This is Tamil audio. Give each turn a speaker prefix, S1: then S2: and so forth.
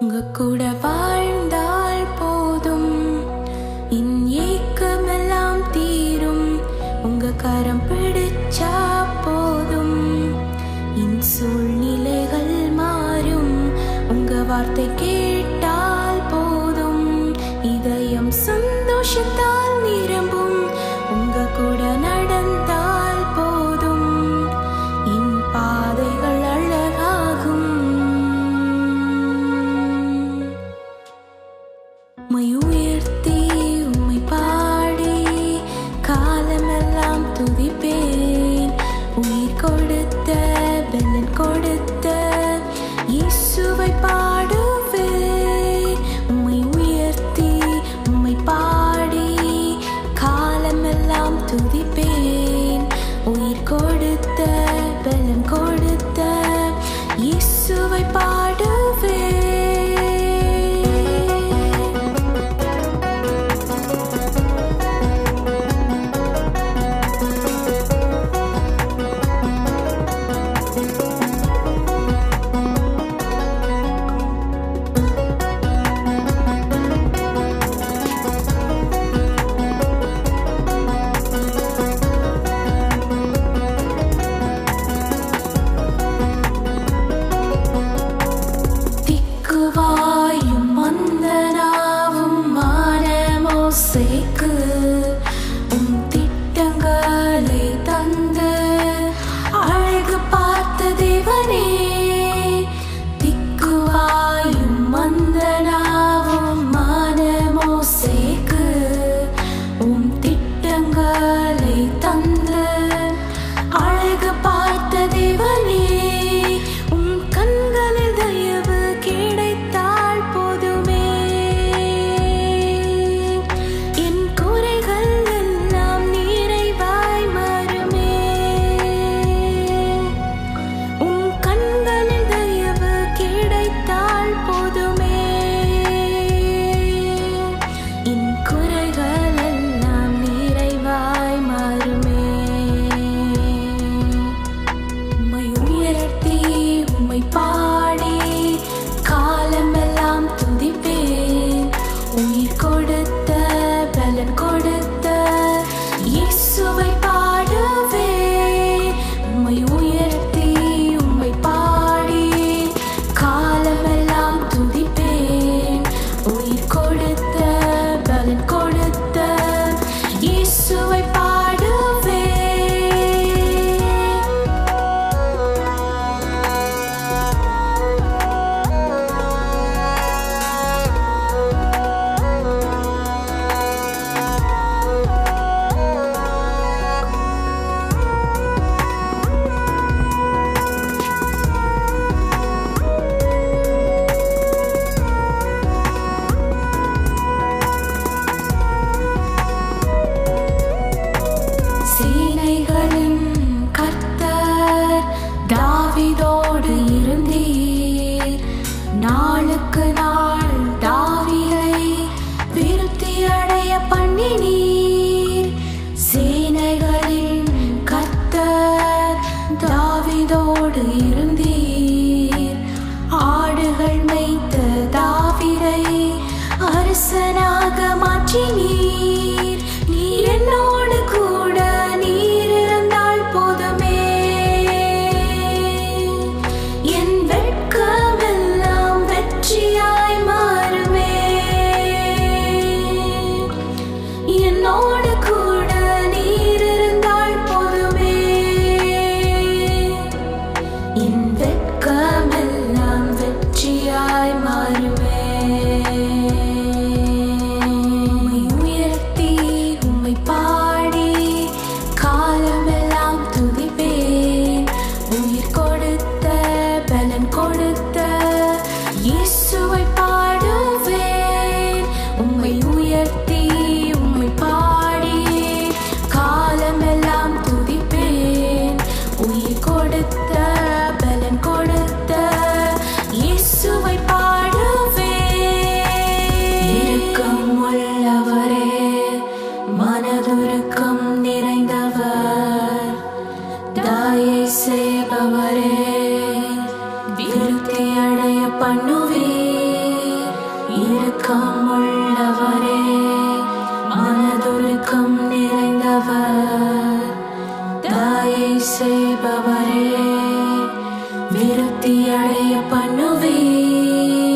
S1: உங்க கூட வாழ்ந்தால் போதும், என் ஏக்கமெல்லாம் தீரும். உங்க கரம் பிடிச்சா போதும், என் சூழ்நிலைகள் மாறும். உங்க வார்த்தை கேட்டால் போதும், இதயம் சந்தோஷத்தால் நிரம்பும். உங்க கூட நடந்தால் போதும், என் பாதைகள் அழகாகும். உம்மை உயர்த்தி உம்மை பாடி காலமெல்லாம் துதிப்பேன். உயிர் கொடுத்த பலன் கொடுத்த இயேசுவை பாடுவேன். உம்மை உயர்த்தி உம்மை பாடி காலமெல்லாம் துதிப்பேன். உயிர் கொடுத்த பலன் கொடுத்த இயேசுவை பாடுவேன். திட்டங்களை தந்து அழகு பார்த்த தேவனே, திக்குவாயும் மந்தனாவும் மானமோசேக்கு உம் திட்டங்களை தந்து அழகு பார்த்த தேவனே, உம் கண்களில் தயவு கிடைத்தால் போதுமே. என் குறைகள் எல்லாம் நிறைவாய் மாறுமே. உம் கண்களில் தயவு கிடைத்தால் போதுமே. என் குறைகள் எல்லாம் நிறைவாய் மாறுமே. உம்மை உயர்த்தி உம்மை பாடி காலமெல்லாம் துதிப்பேன். உயிர் கொடுத்த பலன் கொடுத்த இயேசுவை பாடுவேன். உம்மை உயர்த்தி உம்மை பாடி காலமெல்லாம் துதிப்பேன். உயிர் கொடுத்த பலன் கொடுத்த இயேசுவை பாடுவேன். சேனைகளின் கர்த்தர் தாவீதோடு இருந்தீர். நாளுக்கு நாள் தாவீதை விருத்தி அடைய பண்ணினீர். சேனைகளின் கர்த்தர் தாவீதோடு இருந்தீர். ஆடுகள் மேய்த்த தாவீதை அரசனாக மாற்றினீர். நீர் என்னோடு கூட நீர் இருந்தால் போதுமே. என் வெட்கமெல்லாம் வெற்றியாய் மாறுமே. என்னோடு கூட நீர் இருந்தால் போதுமே. என் வெட்கமெல்லாம் வெற்றியாய் மாறுமே. உம்மை உயர்த்தி உம்மை பாடி காலமெல்லாம் துதிப்பேன். உயிர் கொடுத்த பலன் கொடுத்த இயேசுவை பாடுவேன். உம்மை உயர்த்தி உம்மை பாடி காலமெல்லாம் துதிப்பேன். உயிர் கொடுத்த பலன் கொடுத்த இயேசுவை பாடுவேன். இரக்கம் உள்ளவரே, மனதுருக்கம் நிறைந்தவர், தாயை செய்பவரே, விருத்தி அடைய பண்ணுவீர். இரக்கமுள்ளவரே, மனதுருக்கம் நிறைந்தவர், தயை செய்பவரே, விருத்தி அடைய பண்ணுவீர்.